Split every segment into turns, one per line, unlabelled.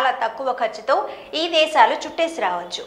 చాలా తక్కువ ఖర్చుతో ఈ దేశాలు చుట్టేసి రావచ్చు.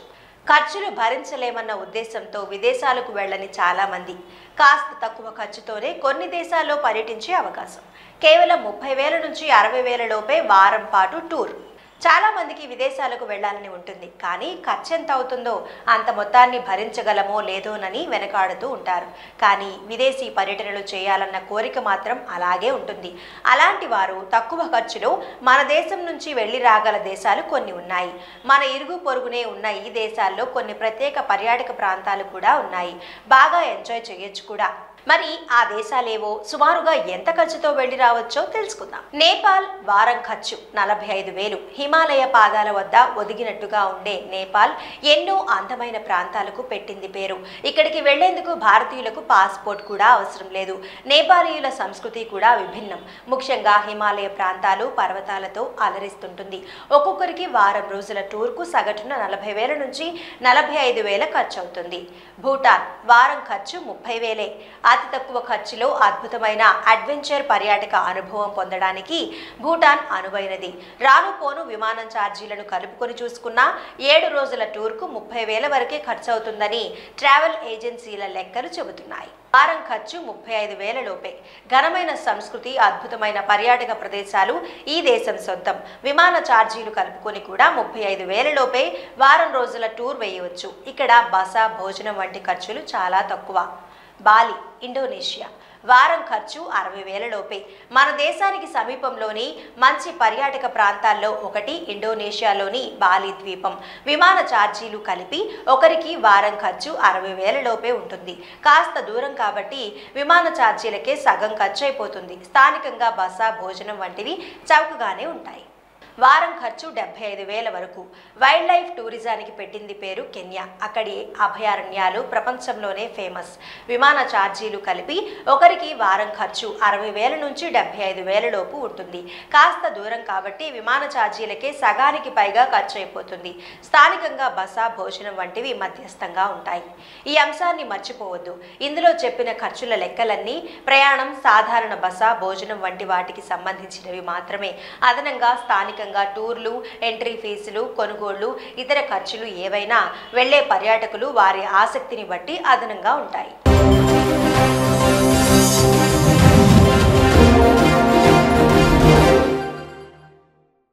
ఖర్చులు భరించలేమన్న ఉద్దేశంతో విదేశాలకు వెళ్ళని చాలా మంది కాస్త తక్కువ ఖర్చుతోనే కొన్ని దేశాల్లో పర్యటించే అవకాశం. కేవలం 30,000 నుంచి 60,000 లోపే వారం పాటు టూర్. చాలా మందికి విదేశాలకు వెళ్లాలని ఉంటుంది, కానీ ఖర్చు ఎంత అవుతుందో అంత మొత్తాన్ని భరించగలమో లేదోనని వెనకాడుతూ ఉంటారు. కానీ విదేశీ పర్యటనలు చేయాలన్న కోరిక మాత్రం అలాగే ఉంటుంది. అలాంటి వారు తక్కువ ఖర్చులో మన దేశం నుంచి వెళ్లి రాగల దేశాలు కొన్ని ఉన్నాయి. మన ఇరుగు పొరుగునే ఉన్న ఈ దేశాల్లో కొన్ని ప్రత్యేక పర్యాటక ప్రాంతాలు కూడా ఉన్నాయి. బాగా ఎంజాయ్ చేయొచ్చు కూడా. మరి ఆ దేశాలేవో, సుమారుగా ఎంత ఖర్చుతో వెళ్లి రావచ్చో తెలుసుకుందాం. నేపాల్ వారం ఖర్చు 45,000. హిమాలయ పాదాల వద్ద ఒదిగినట్టుగా ఉండే నేపాల్ ఎన్నో అందమైన ప్రాంతాలకు పెట్టింది పేరు. ఇక్కడికి వెళ్లేందుకు భారతీయులకు పాస్పోర్ట్ కూడా అవసరం లేదు. నేపాలీయుల సంస్కృతి కూడా విభిన్నం. ముఖ్యంగా హిమాలయ ప్రాంతాలు పర్వతాలతో అలరిస్తుంటుంది. ఒక్కొక్కరికి వారం రోజుల టూర్కు సగటున 40,000 నుంచి 45,000 ఖర్చు అవుతుంది. భూటాన్ వారం ఖర్చు 30,000. అతి తక్కువ ఖర్చులో అద్భుతమైన అడ్వెంచర్ పర్యాటక అనుభవం పొందడానికి భూటాన్ అనువైనది. రాను పోను విమానం ఛార్జీలను కలుపుకొని చూసుకున్నా 7 రోజుల టూర్కు 30,000 వరకే ఖర్చు అవుతుందని ట్రావెల్ ఏజెన్సీల లెక్కలు చెబుతున్నాయి. వారం ఖర్చు 35,000 లోపే. ఘనమైన సంస్కృతి, అద్భుతమైన పర్యాటక ప్రదేశాలు ఈ దేశం సొంతం. విమాన ఛార్జీలు కలుపుకొని కూడా 35,000 లోపే వారం రోజుల టూర్ వేయవచ్చు. ఇక్కడ బస, భోజనం వంటి ఖర్చులు చాలా తక్కువ. బాలి, ఇండోనేషియా వారం ఖర్చు 60,000 లోపే. మన దేశానికి సమీపంలోని మంచి పర్యాటక ప్రాంతాల్లో ఒకటి ఇండోనేషియాలోని బాలి ద్వీపం. విమాన ఛార్జీలు కలిపి ఒకరికి వారం ఖర్చు 60,000 లోపే ఉంటుంది. కాస్త దూరం కాబట్టి విమాన ఛార్జీలకే సగం ఖర్చు అయిపోతుంది. స్థానికంగా బస, భోజనం వంటివి చౌకగానే ఉంటాయి. వారం ఖర్చు 75,000 వరకు. వైల్డ్ లైఫ్ టూరిజానికి పెట్టింది పేరు కెన్యా. అక్కడి అభయారణ్యాలు ప్రపంచంలోనే ఫేమస్. విమాన ఛార్జీలు కలిపి ఒకరికి వారం ఖర్చు 60,000 నుంచి 75,000 లోపు ఉంటుంది. కాస్త దూరం కాబట్టి విమాన ఛార్జీలకే సగానికి పైగా ఖర్చు అయిపోతుంది. స్థానికంగా బస, భోజనం వంటివి మధ్యస్థంగా ఉంటాయి. ఈ అంశాన్ని మర్చిపోవద్దు. ఇందులో చెప్పిన ఖర్చుల లెక్కలన్నీ ప్రయాణం, సాధారణ బస, భోజనం వంటి వాటికి సంబంధించినవి మాత్రమే. అదనంగా స్థానిక టూర్లు, ఎంట్రీ ఫీజులు, కొనుగోళ్లు, ఇతర ఖర్చులు ఏవైనా వెళ్లే పర్యాటకులు వారి ఆసక్తిని బట్టి అదనంగా ఉంటాయి.